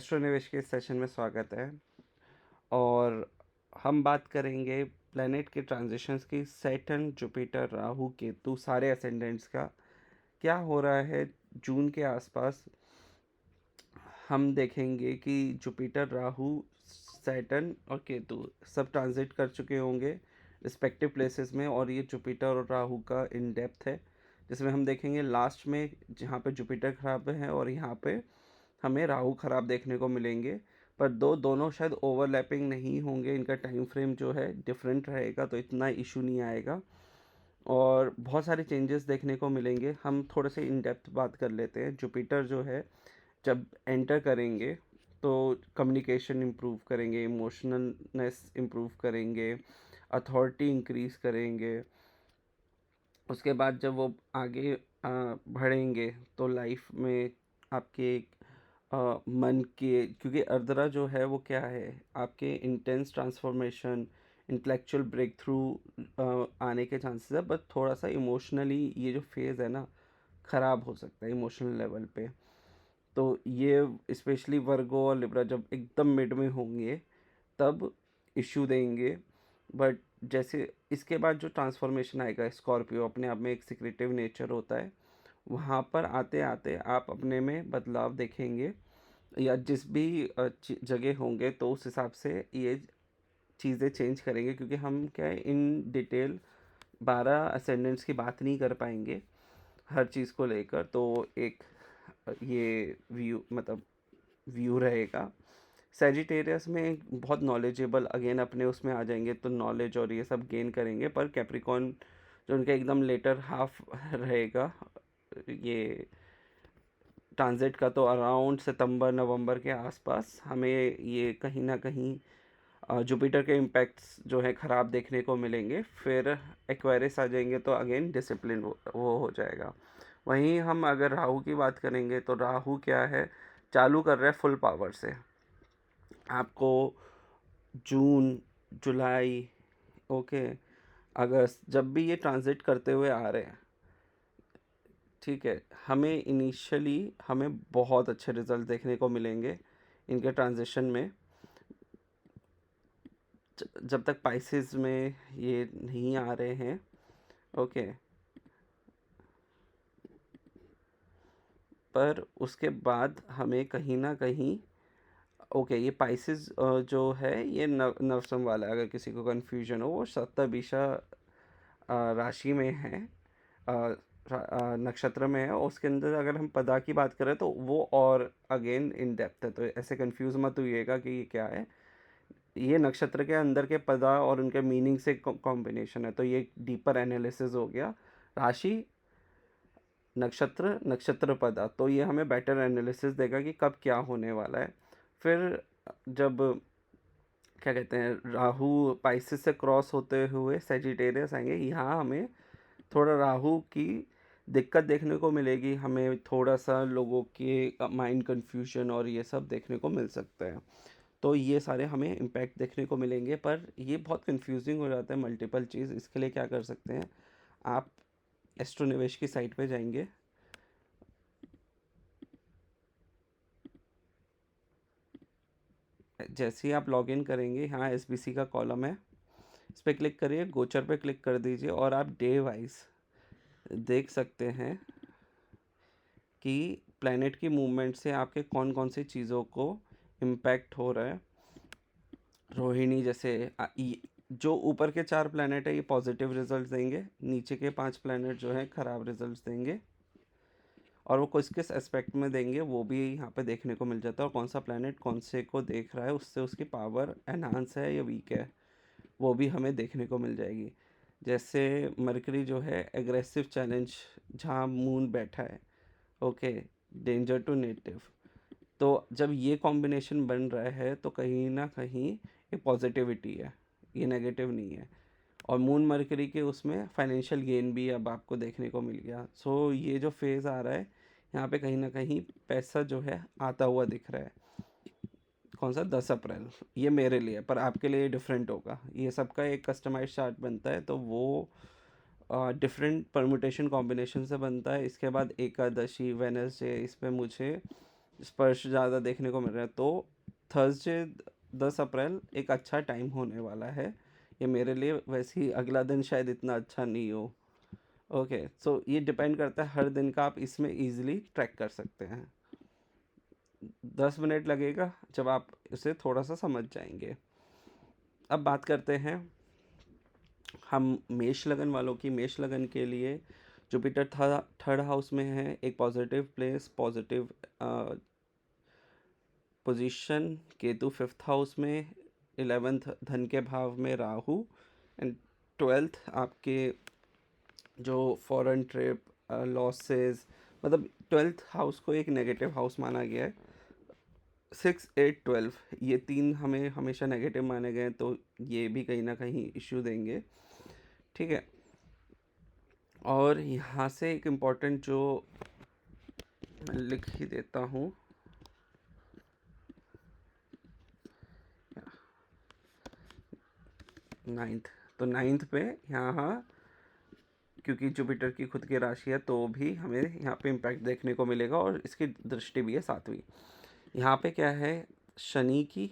एस्ट्रोनिवेश के सेशन में स्वागत है। और हम बात करेंगे प्लैनेट के ट्रांजिशंस की, सैटर्न, जुपिटर, राहु, केतु, सारे असेंडेंट्स का क्या हो रहा है जून के आसपास। हम देखेंगे कि जुपिटर, राहु, सैटर्न और केतु सब ट्रांजिट कर चुके होंगे रिस्पेक्टिव प्लेसेस में, और ये जुपिटर और राहु का इन डेप्थ है, जिसमें हम देखेंगे लास्ट में जहाँ पे जुपिटर खराब है और यहाँ पे हमें राहु खराब देखने को मिलेंगे। पर दोनों शायद ओवरलैपिंग नहीं होंगे, इनका टाइम फ्रेम जो है डिफरेंट रहेगा, तो इतना इशू नहीं आएगा और बहुत सारे चेंजेस देखने को मिलेंगे। हम थोड़े से इन डेप्थ बात कर लेते हैं। जुपिटर जो है जब एंटर करेंगे तो कम्युनिकेशन इम्प्रूव करेंगे, इमोशनलनेस इम्प्रूव करेंगे, अथॉरिटी इंक्रीज़ करेंगे। उसके बाद जब वो आगे बढ़ेंगे तो लाइफ में आपके मन के, क्योंकि अर्द्रा जो है वो क्या है, आपके intense transformation, intellectual breakthrough आने के चांसेस है। बट थोड़ा सा इमोशनली ये जो फेज़ है ना, ख़राब हो सकता है इमोशनल लेवल पे। तो ये स्पेशली वर्गो और लिब्रा जब एकदम मिड में होंगे तब इशू देंगे। बट जैसे इसके बाद जो ट्रांसफॉर्मेशन आएगा, स्कॉर्पियो अपने आप में एक सिक्रेटिव नेचर होता है, वहाँ पर आते आते आप अपने में बदलाव देखेंगे, या जिस भी जगह होंगे तो उस हिसाब से ये चीज़ें चेंज करेंगे। क्योंकि हम क्या है, इन डिटेल 12 असेंडेंट्स की बात नहीं कर पाएंगे हर चीज़ को लेकर। तो एक ये व्यू मतलब व्यू रहेगा। सेजिटेरियस में बहुत नॉलेजेबल अगेन अपने उसमें आ जाएंगे, तो नॉलेज और ये सब गेन करेंगे। पर कैप्रिकॉन जो उनका एकदम लेटर हाफ रहेगा ये ट्रांजिट का, तो अराउंड सितंबर नवंबर के आसपास हमें ये कहीं ना कहीं जुपिटर के इम्पैक्ट्स जो है ख़राब देखने को मिलेंगे। फिर एक्वेरियस आ जाएंगे तो अगेन डिसिप्लिन वो हो जाएगा। वहीं हम अगर राहु की बात करेंगे तो राहु क्या है, चालू कर रहा है फुल पावर से आपको जून, जुलाई, ओके, अगस्त, जब भी ये ट्रांजिट करते हुए आ रहे हैं, ठीक है, हमें इनिशियली हमें बहुत अच्छे रिजल्ट देखने को मिलेंगे इनके ट्रांजिशन में। जब तक पाइसेस में ये नहीं आ रहे हैं, ओके, पर उसके बाद हमें कहीं ना कहीं, ओके, ये पाइसेस जो है ये नवसम वाला है, अगर किसी को कन्फ्यूजन हो, वो शतभिषा राशि में है, नक्षत्र में है, और उसके अंदर अगर हम पदा की बात करें तो वो और अगेन इन डेप्थ है। तो ऐसे कंफ्यूज मत होइएगा कि ये क्या है, ये नक्षत्र के अंदर के पदा और उनके मीनिंग से कॉम्बिनेशन है, तो ये डीपर एनालिसिस हो गया। राशि, नक्षत्र, नक्षत्र पदा, तो ये हमें बेटर एनालिसिस देगा कि कब क्या होने वाला है। फिर जब क्या कहते हैं, राहु पाइसिस से क्रॉस होते हुए सेजिटेरियस आएंगे, यहाँ हमें थोड़ा राहु की दिक्कत देखने को मिलेगी, हमें थोड़ा सा लोगों के माइंड कंफ्यूजन और ये सब देखने को मिल सकता है। तो ये सारे हमें इम्पैक्ट देखने को मिलेंगे, पर ये बहुत कंफ्यूजिंग हो जाता है मल्टीपल चीज़। इसके लिए क्या कर सकते हैं आप, एस्ट्रोनिवेश की साइट पे जाएंगे, जैसे ही आप लॉगिन करेंगे यहाँ एसबीसी का कॉलम है, इस पर क्लिक करिए, गोचर पे क्लिक कर दीजिए और आप डे वाइज देख सकते हैं कि प्लैनेट की मूवमेंट से आपके कौन कौन सी चीज़ों को इम्पैक्ट हो रहा है। रोहिणी जैसे जो ऊपर के 4 प्लैनेट है ये पॉजिटिव रिजल्ट्स देंगे, नीचे के 5 प्लैनेट जो हैं ख़राब रिजल्ट्स देंगे, और वो किस किस एस्पेक्ट में देंगे वो भी यहाँ पे देखने को मिल जाता है, और कौन सा प्लैनेट कौन से को देख रहा है, उससे उसकी पावर एनहांस है या वीक है वो भी हमें देखने को मिल जाएगी। जैसे मरकरी जो है एग्रेसिव चैलेंज, जहाँ मून बैठा है, ओके, डेंजर टू नेटिव, तो जब ये कॉम्बिनेशन बन रहा है तो कहीं ना कहीं ये पॉजिटिविटी है, ये नेगेटिव नहीं है। और मून मरकरी के उसमें फाइनेंशियल गेन भी अब आपको देखने को मिल गया। सो ये जो फेज़ आ रहा है यहाँ पे कहीं ना कहीं पैसा जो है आता हुआ दिख रहा है। कौन सा, 10 अप्रैल, ये मेरे लिए, पर आपके लिए डिफरेंट होगा। ये सबका एक कस्टमाइज चार्ट बनता है, तो वो डिफरेंट परमुटेशन कॉम्बिनेशन से बनता है। इसके बाद एकादशी, वेनसडे, इस पर मुझे स्पर्श ज़्यादा देखने को मिल रहा है। तो थर्सडे 10 अप्रैल एक अच्छा टाइम होने वाला है ये मेरे लिए। वैसे ही अगला दिन शायद इतना अच्छा नहीं हो। ओके, सो ये डिपेंड करता है हर दिन का, आप इसमें इजीली ट्रैक कर सकते हैं। 10 मिनट लगेगा जब आप इसे थोड़ा सा समझ जाएंगे। अब बात करते हैं हम मेष लगन वालों की। मेष लगन के लिए जुपिटर थर्ड हाउस में है, एक positive place, positive position. Ketu fifth house में, 11th धन के भाव में राहु, एंड 12th आपके जो फॉरेन ट्रिप, लॉसेस, मतलब 12th हाउस को एक नेगेटिव हाउस माना गया है। 6, 8, 12 ये तीन हमें हमेशा नेगेटिव माने गए हैं, तो ये भी कहीं ना कहीं इश्यू देंगे। ठीक है, और यहाँ से एक इम्पॉर्टेंट जो मैं लिख ही देता हूँ, 9th। तो 9th पे यहाँ, क्योंकि जुपिटर की खुद की राशि है, तो भी हमें यहाँ पे इम्पैक्ट देखने को मिलेगा, और इसकी दृष्टि भी है 7वीं। यहाँ पे क्या है, शनि की,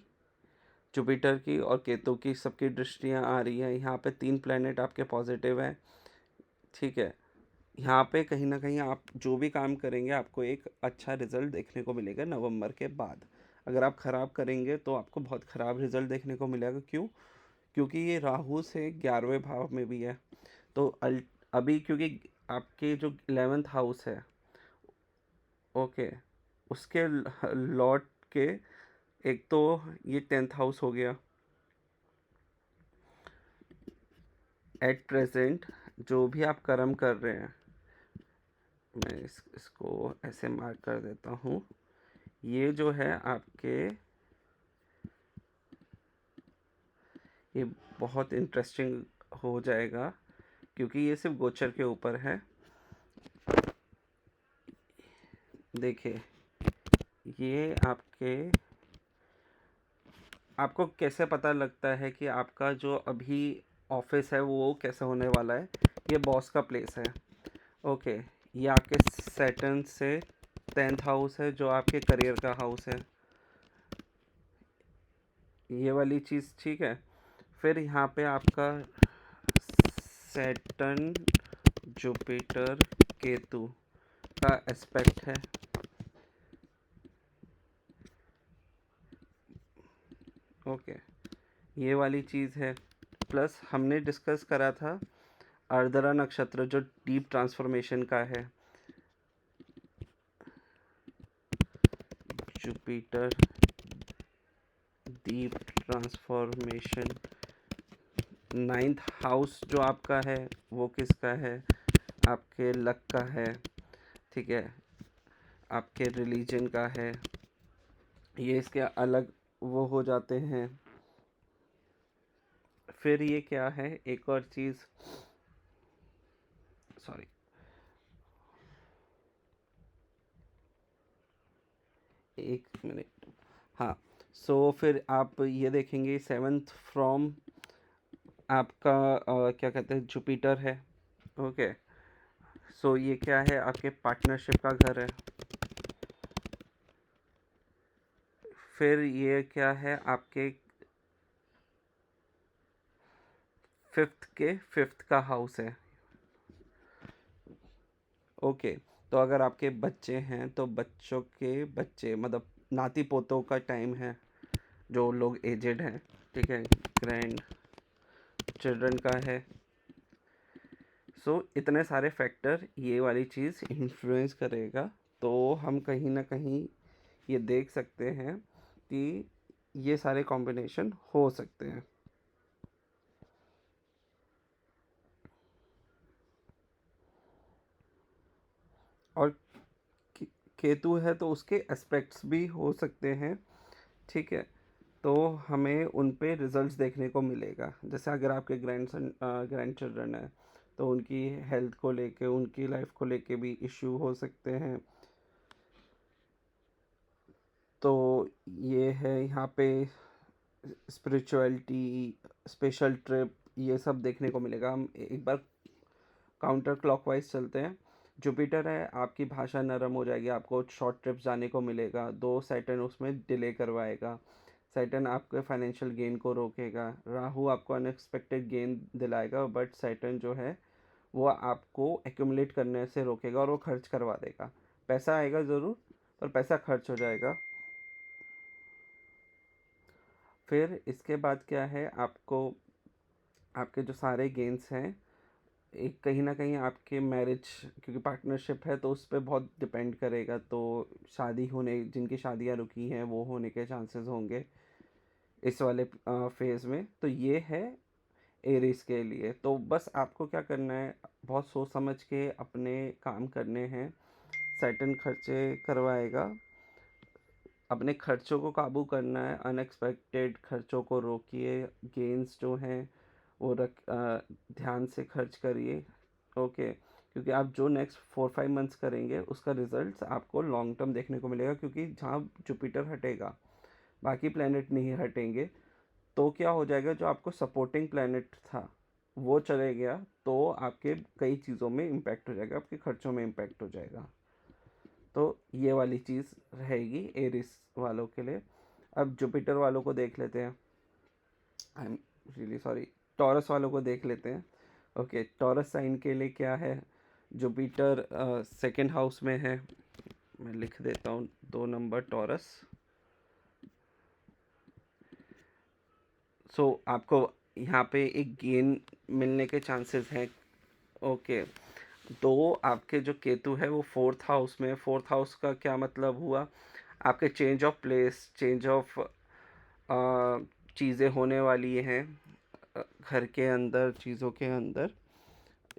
जुपिटर की और केतु की सबकी दृष्टियाँ आ रही हैं। यहाँ पे 3 प्लैनेट आपके पॉजिटिव हैं। ठीक है, यहाँ पे कहीं ना कहीं आप जो भी काम करेंगे आपको एक अच्छा रिजल्ट देखने को मिलेगा नवंबर के बाद। अगर आप ख़राब करेंगे तो आपको बहुत ख़राब रिजल्ट देखने को मिलेगा। क्यों? क्योंकि ये राहु से 11वें भाव में भी है। तो अभी क्योंकि आपके जो 11th हाउस है, ओके, उसके लॉट के, एक तो ये 10th हाउस हो गया। एट प्रेजेंट जो भी आप कर्म कर रहे हैं, मैं इसको ऐसे मार्क कर देता हूँ, ये जो है आपके, ये बहुत इंटरेस्टिंग हो जाएगा क्योंकि ये सिर्फ गोचर के ऊपर है। देखिए, ये आपको कैसे पता लगता है कि आपका जो अभी ऑफिस है वो कैसे होने वाला है? ये बॉस का प्लेस है। ओके, ये आपके सैटर्न से 10th हाउस है जो आपके करियर का हाउस है, ये वाली चीज़। ठीक है, फिर यहाँ पे आपका सैटर्न जुपिटर केतु का एस्पेक्ट है। ओके, ये वाली चीज़ है। प्लस हमने डिस्कस करा था आर्द्रा नक्षत्र जो डीप ट्रांसफॉर्मेशन का है। Jupiter deep transformation, 9th house जो आपका है वो किसका है? आपके लक का है। ठीक है, आपके रिलीजन का है। ये इसके अलग वो हो जाते हैं। फिर ये क्या है, एक और चीज़, सॉरी, एक मिनट, हाँ। सो फिर आप ये देखेंगे 7th फ्रॉम आपका क्या कहते हैं, जुपिटर है। ओके, सो ये क्या है, आपके पार्टनरशिप का घर है। फिर ये क्या है, आपके 5th का हाउस है। ओके, तो अगर आपके बच्चे हैं तो बच्चों के बच्चे, मतलब नाती पोतों का टाइम है, जो लोग एजेड हैं। ठीक है, ग्रैंड चिल्ड्रन का है। सो इतने सारे फैक्टर ये वाली चीज़ इन्फ्लुएंस करेगा। तो हम कहीं ना कहीं ये देख सकते हैं कि ये सारे कॉम्बिनेशन हो सकते हैं। और केतु है तो उसके एस्पेक्ट्स भी हो सकते हैं। ठीक है, तो हमें उन पे रिजल्ट्स देखने को मिलेगा। जैसे अगर आपके ग्रैंड चिल्ड्रन है तो उनकी हेल्थ को लेके, उनकी लाइफ को लेके भी इश्यू हो सकते हैं। तो ये है यहाँ पे स्पिरिचुअलिटी, स्पेशल ट्रिप, ये सब देखने को मिलेगा। हम एक बार काउंटर क्लॉकवाइज चलते हैं। जुपिटर है, आपकी भाषा नरम हो जाएगी, आपको शॉर्ट ट्रिप्स जाने को मिलेगा। दो सैटर्न उसमें डिले करवाएगा। सैटर्न आपके फाइनेंशियल गेन को रोकेगा। राहु आपको अनएक्सपेक्टेड गेन दिलाएगा, बट सैटर्न जो है वो आपको एक्यूमुलेट करने से रोकेगा और वो खर्च करवा देगा। पैसा आएगा ज़रूर, पर पैसा खर्च हो जाएगा। फिर इसके बाद क्या है, आपको आपके जो सारे गेन्स हैं एक कहीं ना कहीं आपके मैरिज, क्योंकि पार्टनरशिप है तो उस पर बहुत डिपेंड करेगा। तो शादी होने, जिनकी शादियां रुकी हैं वो होने के चांसेस होंगे इस वाले फेज़ में। तो ये है एरीज के लिए। तो बस आपको क्या करना है, बहुत सोच समझ के अपने काम करने हैं। सैटर्न खर्चे करवाएगा, अपने खर्चों को काबू करना है, अनएक्सपेक्टेड खर्चों को रोकिए। गेन्स जो हैं वो ध्यान से खर्च करिए। ओके, क्योंकि आप जो नेक्स्ट 4-5 मंथ्स करेंगे उसका रिजल्ट्स आपको लॉन्ग टर्म देखने को मिलेगा। क्योंकि जहाँ जुपिटर हटेगा बाकी प्लेनेट नहीं हटेंगे, तो क्या हो जाएगा, जो आपको सपोर्टिंग प्लेनेट था वो चले गया, तो आपके कई चीज़ों में इम्पैक्ट हो जाएगा, आपके खर्चों में इम्पैक्ट हो जाएगा। तो ये वाली चीज़ रहेगी एरिस वालों के लिए। अब जुपिटर वालों को देख लेते हैं। I am really sorry, taurus वालों को देख लेते हैं। ओके, टॉरस साइन के लिए क्या है, जुपिटर सेकंड हाउस में है। मैं लिख देता हूँ 2 नंबर टॉरस। सो आपको यहाँ पे एक गेन मिलने के चांसेस हैं। ओके, तो आपके जो केतु है वो फोर्थ हाउस में। फोर्थ हाउस का क्या मतलब हुआ, आपके change of place, change of चीज़ें होने वाली हैं घर के अंदर, चीज़ों के अंदर।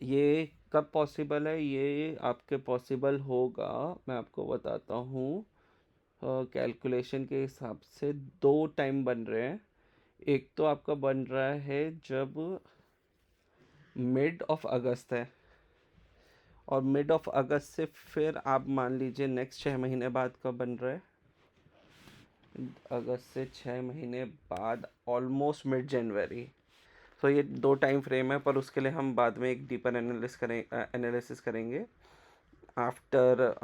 ये कब पॉसिबल है, ये आपके पॉसिबल होगा, मैं आपको बताता हूँ। कैलकुलेशन के हिसाब से 2 टाइम बन रहे हैं। एक तो आपका बन रहा है जब मिड ऑफ अगस्त है, और मिड ऑफ अगस्त से फिर आप मान लीजिए नेक्स्ट 6 महीने बाद कब बन रहा है, अगस्त से 6 महीने बाद ऑलमोस्ट मिड जनवरी। तो ये 2 टाइम फ्रेम है, पर उसके लिए हम बाद में एक डीपर एनालिसिस करेंगे आफ्टर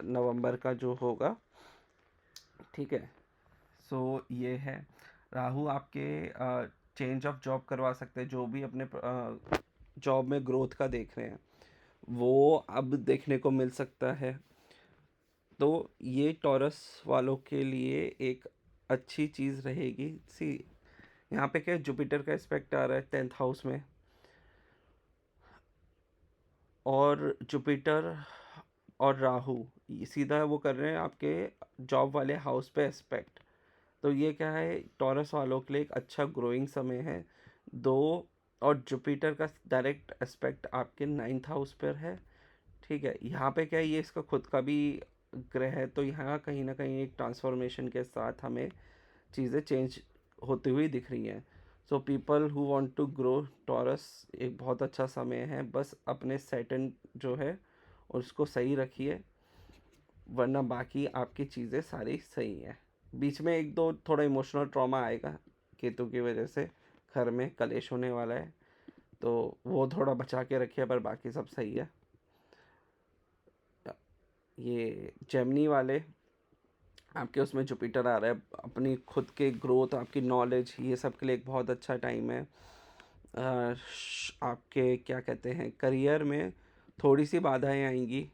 नवंबर का जो होगा। ठीक है, सो ये है। राहु आपके चेंज ऑफ जॉब करवा सकते हैं, जो भी अपने जॉब में ग्रोथ का देख रहे हैं वो अब देखने को मिल सकता है। तो ये टॉरस वालों के लिए एक अच्छी चीज़ रहेगी। सी, यहाँ पे क्या जुपिटर का एस्पेक्ट आ रहा है 10th हाउस में, और जुपिटर और राहु ये सीधा वो कर रहे हैं आपके जॉब वाले हाउस पे एस्पेक्ट। तो ये क्या है, टॉरस वालों के लिए एक अच्छा ग्रोइंग समय है। दो, और जुपिटर का डायरेक्ट एस्पेक्ट आपके 9th हाउस पर है। ठीक है, यहाँ पे क्या है, ये इसका खुद का भी ग्रह है, तो यहाँ कहीं ना कहीं एक ट्रांसफॉर्मेशन के साथ हमें चीज़ें चेंज होती हुई दिख रही हैं। So people who want to grow, Taurus एक बहुत अच्छा समय है। बस अपने सैटर्न जो है उसको सही रखिए, वरना बाकी आपकी चीज़ें सारी सही हैं। बीच में एक दो थोड़ा इमोशनल ट्रॉमा आएगा केतु की वजह से, घर में कलेश होने वाला है, तो वो थोड़ा बचा के रखिए, पर बाकी सब सही है। ये जेमिनी वाले, आपके उसमें जुपिटर आ रहा है, अपनी खुद के ग्रोथ, आपकी नॉलेज, ये सब के लिए एक बहुत अच्छा टाइम है। आपके क्या कहते हैं, करियर में थोड़ी सी बाधाएं आएंगी,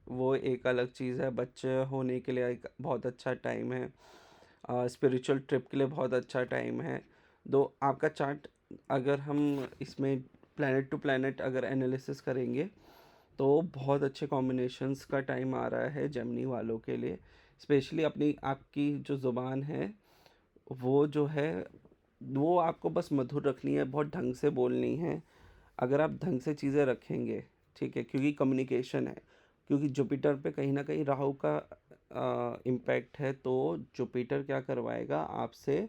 वो एक अलग चीज़ है। बच्चे होने के लिए एक बहुत अच्छा टाइम है। स्पिरिचुअल ट्रिप के लिए बहुत अच्छा टाइम है। दो आपका चार्ट, अगर हम इसमें प्लैनेट टू प्लैनेट अगर एनालिसिस करेंगे तो बहुत अच्छे कॉम्बिनेशंस का टाइम आ रहा है जेमिनी वालों के लिए। स्पेशली अपनी आपकी जो ज़ुबान है वो जो है वो आपको बस मधुर रखनी है, बहुत ढंग से बोलनी है। अगर आप ढंग से चीज़ें रखेंगे, ठीक है, क्योंकि कम्युनिकेशन है, क्योंकि जुपिटर पे कहीं ना कहीं राहु का इम्पैक्ट है। तो जुपिटर क्या करवाएगा आपसे,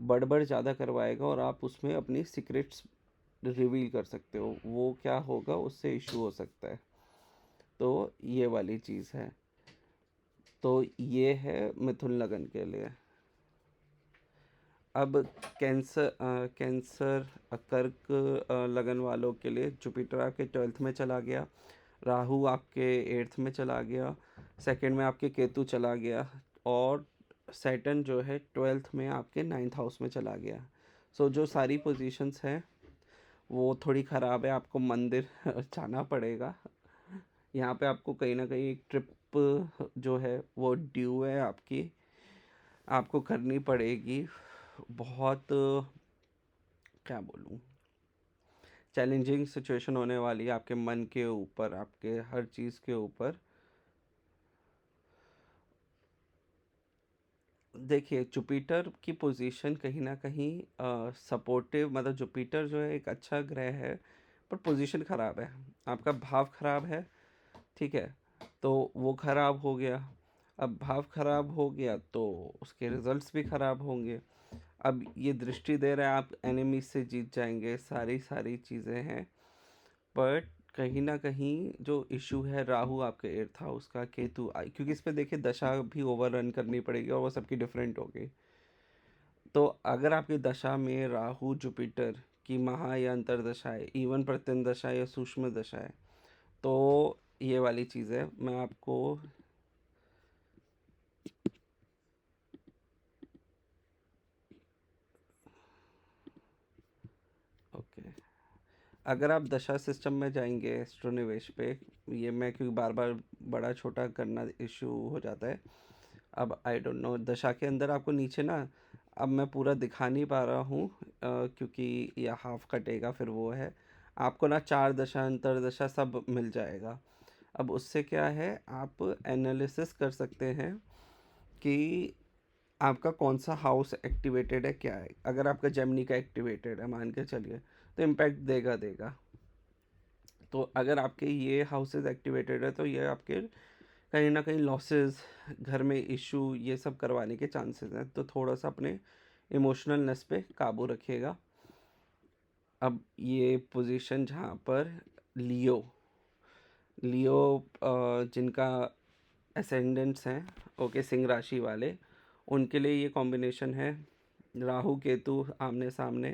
बड़बड़ ज़्यादा करवाएगा, और आप उसमें अपनी सीक्रेट्स रिवील कर सकते हो, वो क्या होगा उससे इशू हो सकता है। तो ये वाली चीज़ है। तो ये है मिथुन लगन के लिए। अब कैंसर कर्क लगन वालों के लिए जुपिटर आपके 12th में चला गया। राहु आपके 8th में चला गया, सेकंड में आपके केतु चला गया, और सैटर्न जो है 12th में आपके 9th हाउस में चला गया। सो जो सारी पोजीशंस हैं वो थोड़ी ख़राब है, आपको मंदिर जाना पड़ेगा। यहाँ पे आपको कहीं ना कहीं एक ट्रिप जो है वो ड्यू है आपकी, आपको करनी पड़ेगी। बहुत क्या बोलूँ, चैलेंजिंग सिचुएशन होने वाली है आपके मन के ऊपर, आपके हर चीज़ के ऊपर। देखिए, जुपिटर की पोजीशन कहीं ना कहीं सपोर्टिव, मतलब जुपिटर जो है एक अच्छा ग्रह है, पर पोजीशन ख़राब है, आपका भाव ख़राब है, ठीक है। तो वो ख़राब हो गया, अब भाव ख़राब हो गया तो उसके रिजल्ट्स भी ख़राब होंगे। अब ये दृष्टि दे रहा है आप एनिमी से जीत जाएंगे, सारी सारी चीज़ें हैं, बट कहीं ना कहीं जो इशू है राहु आपके 8th हाउस का, केतु क्योंकि इस पे देखिए दशा भी ओवर रन करनी पड़ेगी और वो सबकी डिफरेंट होगी। तो अगर आपकी दशा में राहु जुपिटर की महा या अंतरदशा है, इवन प्रत्यन दशा या सूक्ष्म दशा है, तो ये वाली चीज़ है। मैं आपको ओके, अगर आप दशा सिस्टम में जाएंगे एस्ट्रोनिवेश पे, ये मैं क्योंकि बार बार बड़ा छोटा करना इशू हो जाता है। अब आई डोंट नो दशा के अंदर आपको नीचे ना, अब मैं पूरा दिखा नहीं पा रहा हूँ क्योंकि यह हाफ कटेगा, फिर वो है आपको ना 4 दशा अंतरदशा सब मिल जाएगा। अब उससे क्या है, आप एनालिसिस कर सकते हैं कि आपका कौन सा हाउस एक्टिवेटेड है, क्या है। अगर आपका जेमिनी का एक्टिवेटेड है मान के चलिए, तो इम्पैक्ट देगा देगा। तो अगर आपके ये हाउसेस एक्टिवेटेड है तो ये आपके कहीं ना कहीं लॉसेस, घर में इशू, ये सब करवाने के चांसेस हैं। तो थोड़ा सा अपने इमोशनलनेस पे काबू रखिएगा। अब ये पोजीशन जहाँ पर लियो लियो जिनका असेंडेंट्स हैं, ओके, सिंह राशि वाले, उनके लिए ये कॉम्बिनेशन है। राहु केतु आमने सामने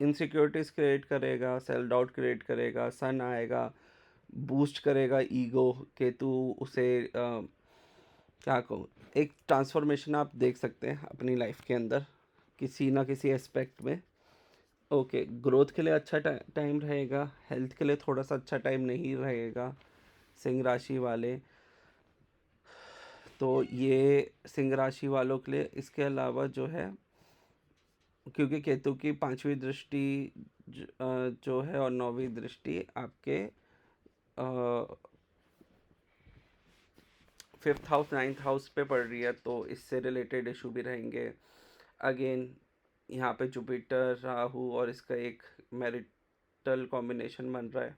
इनसिक्योरिटीज़ क्रिएट करेगा, सेल्फ डाउट क्रिएट करेगा। सन आएगा, बूस्ट करेगा ईगो। केतु उसे क्या कहूँ, एक ट्रांसफॉर्मेशन आप देख सकते हैं अपनी लाइफ के अंदर किसी ना किसी एस्पेक्ट में। ओके, ग्रोथ के लिए अच्छा टाइम रहेगा, हेल्थ के लिए थोड़ा सा अच्छा टाइम नहीं रहेगा सिंह राशि वाले। तो ये सिंह राशि वालों के लिए, इसके अलावा जो है, क्योंकि केतु की 5वीं दृष्टि जो है और 9वीं दृष्टि आपके 5th हाउस 9th हाउस पे पड़ रही है, तो इससे रिलेटेड इशू भी रहेंगे। अगेन यहाँ पे जुपिटर राहु और इसका एक मैरिटल कॉम्बिनेशन बन रहा है,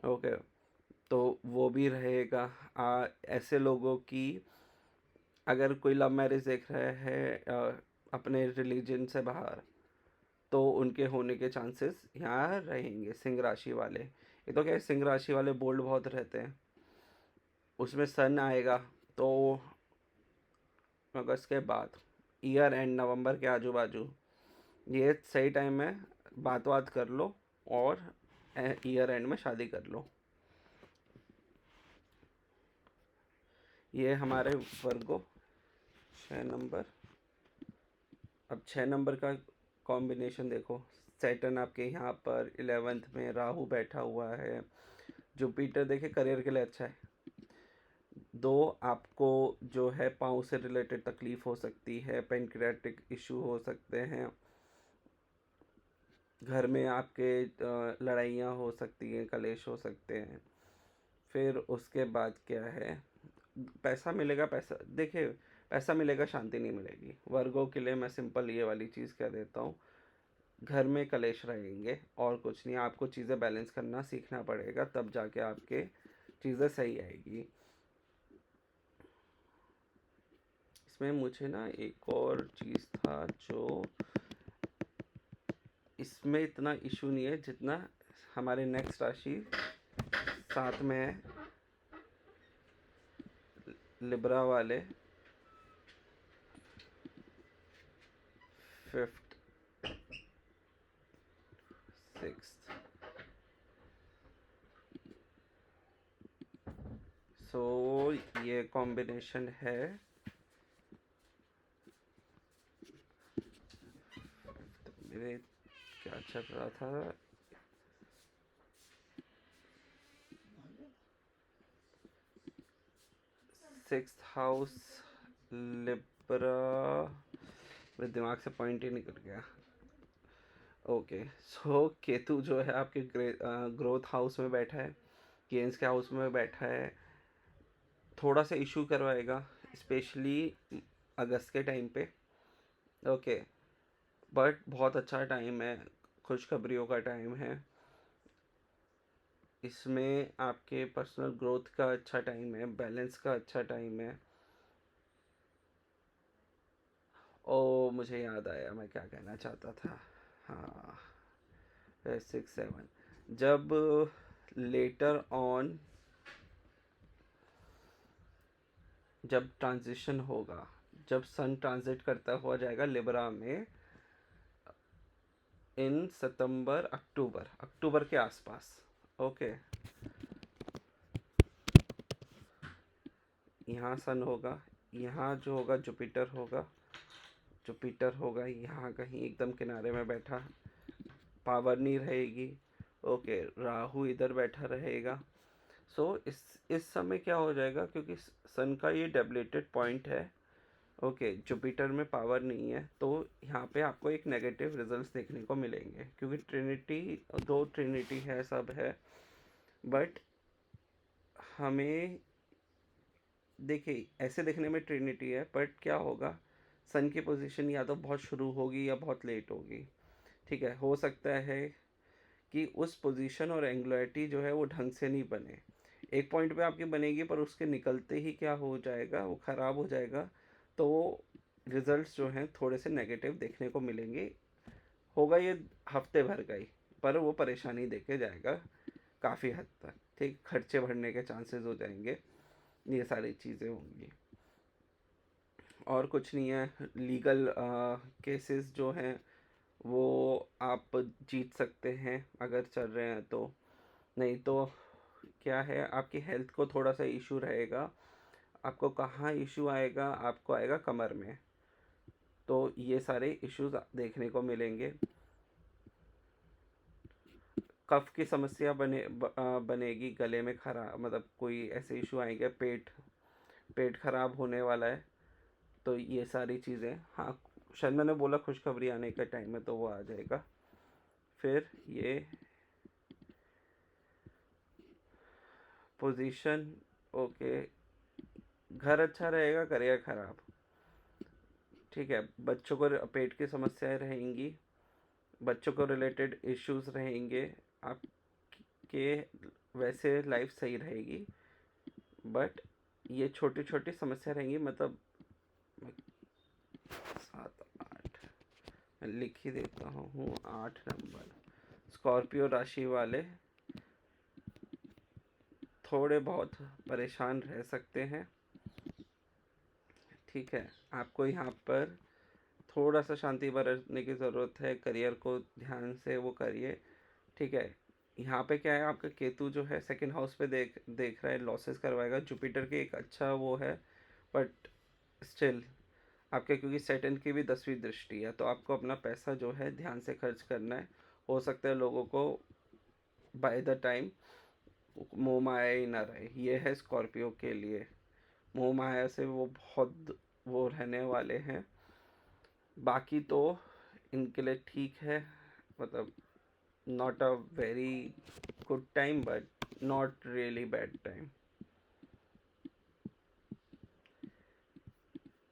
ओके। तो वो भी रहेगा। ऐसे लोगों की, अगर कोई लव मैरिज देख रहे हैं अपने रिलीजन से बाहर, तो उनके होने के चांसेस यहाँ रहेंगे सिंह राशि वाले। ये तो क्या है, सिंह राशि वाले बोल्ड बहुत रहते हैं, उसमें सन आएगा तो अगस्त के बाद, ईयर एंड नवंबर के आजू बाजू, ये सही टाइम है। बात बात कर लो और ईयर एंड में शादी कर लो। ये हमारे वर्गो 6 नंबर। अब 6 नंबर का कॉम्बिनेशन देखो, सैटर्न आपके यहाँ पर 11th में, राहु बैठा हुआ है, जुपिटर देखिए करियर के लिए अच्छा है। दो, आपको जो है पाँव से रिलेटेड तकलीफ हो सकती है, पेनक्रियाटिक इशू हो सकते हैं, घर में आपके लड़ाइयाँ हो सकती हैं, कलेश हो सकते हैं। फिर उसके बाद क्या है, पैसा मिलेगा। पैसा देखिए, पैसा मिलेगा, शांति नहीं मिलेगी। वर्गों के लिए मैं सिंपल ये वाली चीज़ कह देता हूँ, घर में कलेश रहेंगे और कुछ नहीं। आपको चीज़ें बैलेंस करना सीखना पड़ेगा, तब जाके आपके चीज़ें सही आएगी। इसमें मुझे ना एक और चीज़ था जो, इसमें इतना इशू नहीं है जितना हमारे नेक्स्ट राशि साथ में है, लिब्रा वाले 5th 6th सो ये कॉम्बिनेशन है मेरे क्या चल रहा था, 6th हाउस लिब्रा, मेरे दिमाग से पॉइंट ही निकल गया। ओके, सो केतु जो है आपके ग्रोथ हाउस में बैठा है, गेंस के हाउस में बैठा है, थोड़ा सा इशू करवाएगा स्पेशली अगस्त के टाइम पे। ओके, बट बहुत अच्छा टाइम है, खुशखबरियों का टाइम है, इसमें आपके पर्सनल ग्रोथ का अच्छा टाइम है, बैलेंस का अच्छा टाइम है। ओ मुझे याद आया मैं क्या कहना चाहता था। हाँ, 6 7 जब लेटर ऑन जब ट्रांजिशन होगा, जब सन ट्रांजिट करता हुआ जाएगा लिब्रा में इन सितंबर अक्टूबर के आसपास। ओके, यहाँ सन होगा, यहाँ जो होगा जुपिटर होगा यहाँ कहीं एकदम किनारे में बैठा, पावर नहीं रहेगी। ओके, राहु इधर बैठा रहेगा। सो इस समय क्या हो जाएगा, क्योंकि सन का ये डेबलेटेड पॉइंट है, ओके, जुपिटर में पावर नहीं है, तो यहाँ पे आपको एक नेगेटिव रिजल्ट्स देखने को मिलेंगे, क्योंकि ट्रिनिटी है, सब है, बट हमें देखिए ऐसे देखने में ट्रिनिटी है, बट क्या होगा, सन की पोजीशन या तो बहुत शुरू होगी या बहुत लेट होगी। ठीक है, हो सकता है कि उस पोजीशन और एंगुलरिटी जो है वो ढंग से नहीं बने, एक पॉइंट पे आपकी बनेगी पर उसके निकलते ही क्या हो जाएगा, वो ख़राब हो जाएगा, तो रिजल्ट्स जो हैं थोड़े से नेगेटिव देखने को मिलेंगे। होगा ये हफ्ते भर का ही, पर वो परेशानी देके जाएगा काफ़ी हद तक। ठीक, खर्चे बढ़ने के चांसेस हो जाएंगे, ये सारी चीज़ें होंगी, और कुछ नहीं है। लीगल केसेस जो हैं वो आप जीत सकते हैं अगर चल रहे हैं तो, नहीं तो क्या है, आपकी हेल्थ को थोड़ा सा इशू रहेगा। आपको कहाँ इशू आएगा, आपको आएगा कमर में, तो ये सारे इश्यूज देखने को मिलेंगे। कफ की समस्या बनेगी, गले में खराब, मतलब कोई ऐसे इशू आएंगे, पेट खराब होने वाला है, तो ये सारी चीज़ें। हाँ, शायद मैंने बोला खुशखबरी आने के टाइम में, तो वो आ जाएगा। फिर ये पोजीशन, ओके, घर अच्छा रहेगा, करियर खराब। ठीक है, बच्चों को पेट की समस्याएं रहेंगी, बच्चों को रिलेटेड इश्यूज रहेंगे, आपके वैसे लाइफ सही रहेगी, बट ये छोटी छोटी समस्या रहेंगी, मतलब 7 8 मैं लिख ही देता हूँ, 8 नंबर। स्कॉर्पियो राशि वाले थोड़े बहुत परेशान रह सकते हैं। ठीक है, आपको यहाँ पर थोड़ा सा शांति बरतने की ज़रूरत है, करियर को ध्यान से वो करिए। ठीक है, यहाँ पे क्या है, आपका केतु जो है सेकंड हाउस पे देख रहा है, लॉसेस करवाएगा। जुपिटर की एक अच्छा वो है, बट स्टिल आपके, क्योंकि सैटर्न की भी 10वीं दृष्टि है, तो आपको अपना पैसा जो है ध्यान से खर्च करना है। हो सकता है लोगों को बाय द टाइम मोह माया ही ना रहे, ये है स्कॉर्पियो के लिए। मोह माया से वो बहुत वो रहने वाले हैं। बाकी तो इनके लिए ठीक है, मतलब not a very good time but not really bad time.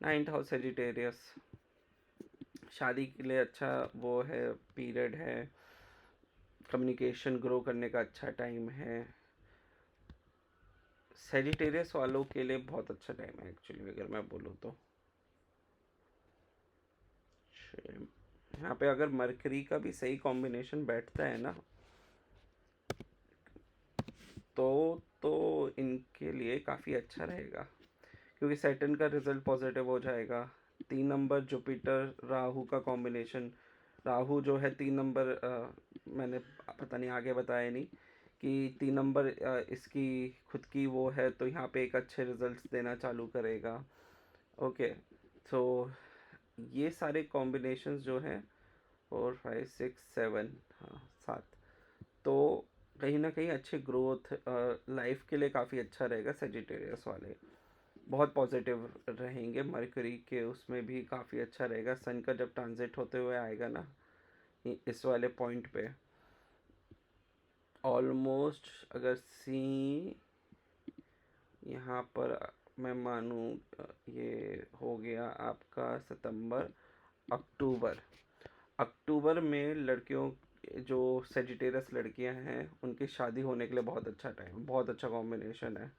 9th house Sagittarius, शादी के लिए अच्छा वो है, पीरियड है, कम्युनिकेशन ग्रो करने का अच्छा टाइम है। सेजिटेरियस वालों के लिए बहुत अच्छा टाइम है एक्चुअली, अगर मैं बोलूँ तो। यहाँ पे अगर मरकरी का भी सही कॉम्बिनेशन बैठता है ना, तो इनके लिए काफ़ी अच्छा रहेगा, क्योंकि सैटर्न का रिजल्ट पॉजिटिव हो जाएगा। 3 नंबर जुपिटर राहु का कॉम्बिनेशन, राहु जो है 3 नंबर, मैंने पता नहीं आगे बताया नहीं कि 3 नंबर इसकी खुद की वो है, तो यहाँ पे एक अच्छे रिजल्ट्स देना चालू करेगा। ओके, तो ये सारे कॉम्बिनेशंस जो हैं, 4 5 6 7, हाँ 7, तो कहीं ना कहीं अच्छे ग्रोथ लाइफ के लिए काफ़ी अच्छा रहेगा। सेजिटेरियस वाले बहुत पॉजिटिव रहेंगे। मरकरी के उसमें भी काफ़ी अच्छा रहेगा। सन का जब ट्रांजिट होते हुए आएगा ना इस वाले पॉइंट पे, ऑलमोस्ट अगर सी यहाँ पर मैं मानूँ, ये हो गया आपका सितंबर, अक्टूबर। अक्टूबर में लड़कियों, जो सेजिटेरियस लड़कियां हैं, उनकी शादी होने के लिए बहुत अच्छा टाइम, बहुत अच्छा कॉम्बिनेशन है।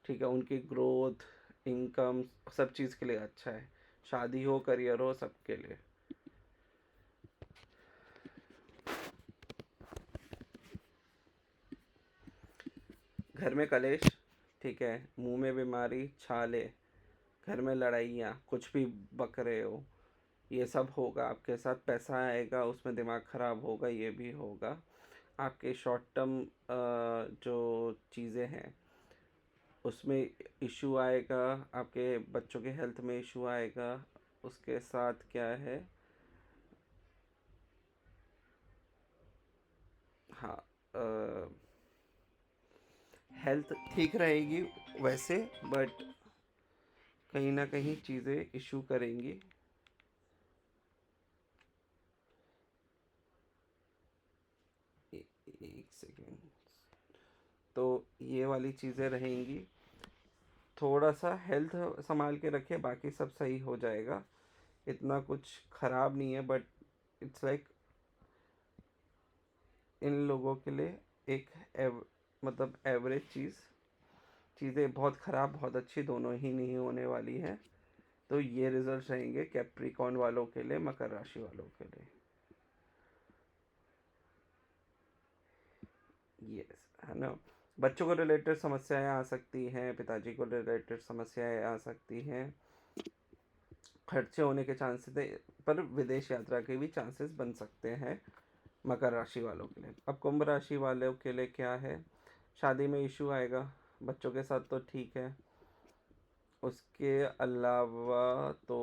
ठीक है, उनकी ग्रोथ, इनकम, सब चीज़ के लिए अच्छा है। शादी हो, करियर हो, सबके लिए। घर में कलेश, ठीक है, मुंह में बीमारी, छाले, घर में लड़ाइयाँ, कुछ भी बक रहे हो, ये सब होगा आपके साथ। पैसा आएगा, उसमें दिमाग ख़राब होगा, ये भी होगा। आपके शॉर्ट टर्म जो चीज़ें हैं उसमें इशू आएगा। आपके बच्चों के हेल्थ में इशू आएगा। उसके साथ क्या है, हाँ, हेल्थ ठीक रहेगी वैसे, बट कहीं ना कहीं चीज़ें इशू करेंगी। एक सेकेंड। तो ये वाली चीज़ें रहेंगी। थोड़ा सा हेल्थ संभाल के रखे, बाकी सब सही हो जाएगा। इतना कुछ ख़राब नहीं है, बट इट्स लाइक इन लोगों के लिए एक मतलब एवरेज चीज़ें बहुत ख़राब बहुत अच्छी दोनों ही नहीं होने वाली हैं। तो ये रिजल्ट रहेंगे कैप्रिकॉन वालों के लिए, मकर राशि वालों के लिए। यस, है ना। बच्चों को रिलेटेड समस्याएं आ सकती हैं, पिताजी को रिलेटेड समस्याएं आ सकती हैं, खर्चे होने के चांसेस है, पर विदेश यात्रा के भी चांसेस बन सकते हैं मकर राशि वालों के लिए। अब कुंभ राशि वालों के लिए क्या है, शादी में इशू आएगा, बच्चों के साथ तो ठीक है। उसके अलावा तो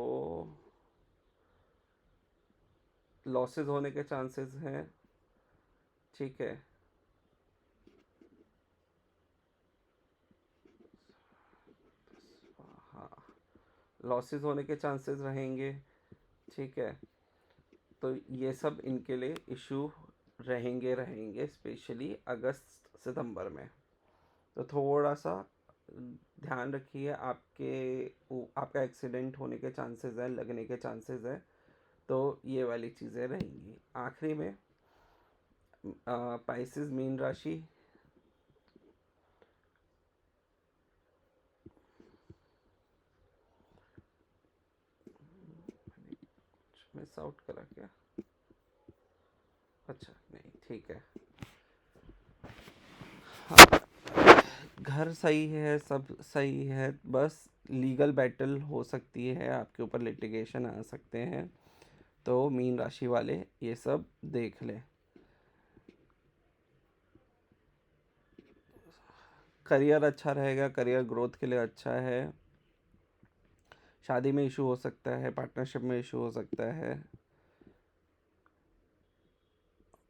लॉसेस होने के चांसेस हैं। ठीक है, हाँ, लॉसेस होने के चांसेस रहेंगे। ठीक है, तो ये सब इनके लिए इशू रहेंगे स्पेशली अगस्त सितंबर में। तो थोड़ा सा ध्यान रखिए। आपका एक्सीडेंट होने के चांसेस है, लगने के चांसेस है। तो ये वाली चीज़ें रहेंगी। आखिरी में पाइसेस मीन राशि, मिस आउट करा क्या? अच्छा नहीं, ठीक है। हाँ, घर सही है, सब सही है, बस लीगल बैटल हो सकती है, आपके ऊपर लिटिगेशन आ सकते हैं। तो मीन राशि वाले ये सब देख लें। करियर अच्छा रहेगा, करियर ग्रोथ के लिए अच्छा है। शादी में इशू हो सकता है, पार्टनरशिप में इशू हो सकता है।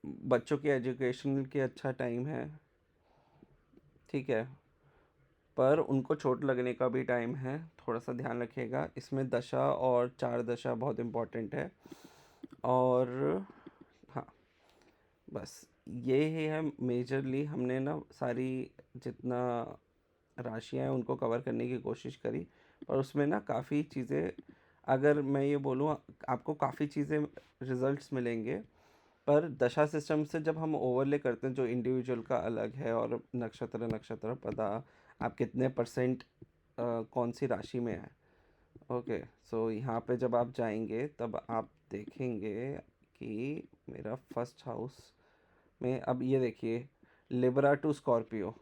बच्चों की एजुकेशन के अच्छा टाइम है। ठीक है, पर उनको चोट लगने का भी टाइम है, थोड़ा सा ध्यान रखिएगा। इसमें दशा और चार दशा बहुत इम्पोर्टेंट है। और हाँ, बस ये ही है मेजरली। हमने ना सारी जितना राशियाँ हैं उनको कवर करने की कोशिश करी, पर उसमें ना काफ़ी चीज़ें, अगर मैं ये बोलूँ, आपको काफ़ी चीज़ें रिजल्ट्स मिलेंगे। पर दशा सिस्टम से जब हम ओवरले करते हैं, जो इंडिविजुअल का अलग है, और नक्षत्र नक्षत्र पता आप कितने परसेंट कौन सी राशि में है। ओके, सो यहाँ पे जब आप जाएंगे तब आप देखेंगे कि मेरा फर्स्ट हाउस में, अब ये देखिए, लिब्रा टू स्कॉर्पियो,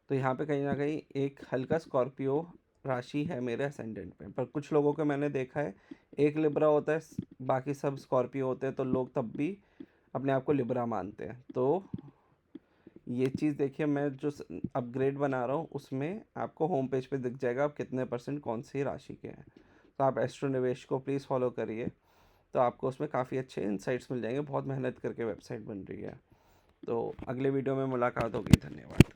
तो यहाँ पे कहीं ना कहीं एक हल्का स्कॉर्पियो राशि है मेरे असेंडेंट में। पर कुछ लोगों को मैंने देखा है, एक लिब्रा होता है, बाकी सब स्कॉर्पियो होते हैं, तो लोग तब भी अपने आप को लिब्रा मानते हैं। तो ये चीज़ देखिए, मैं जो अपग्रेड बना रहा हूँ उसमें आपको होम पेज पे दिख जाएगा आप कितने % कौन सी राशि के हैं। तो आप एस्ट्रो निवेश को प्लीज़ फॉलो करिए, तो आपको उसमें काफ़ी अच्छे इंसाइट्स मिल जाएंगे। बहुत मेहनत करके वेबसाइट बन रही है। तो अगले वीडियो में मुलाकात होगी। धन्यवाद।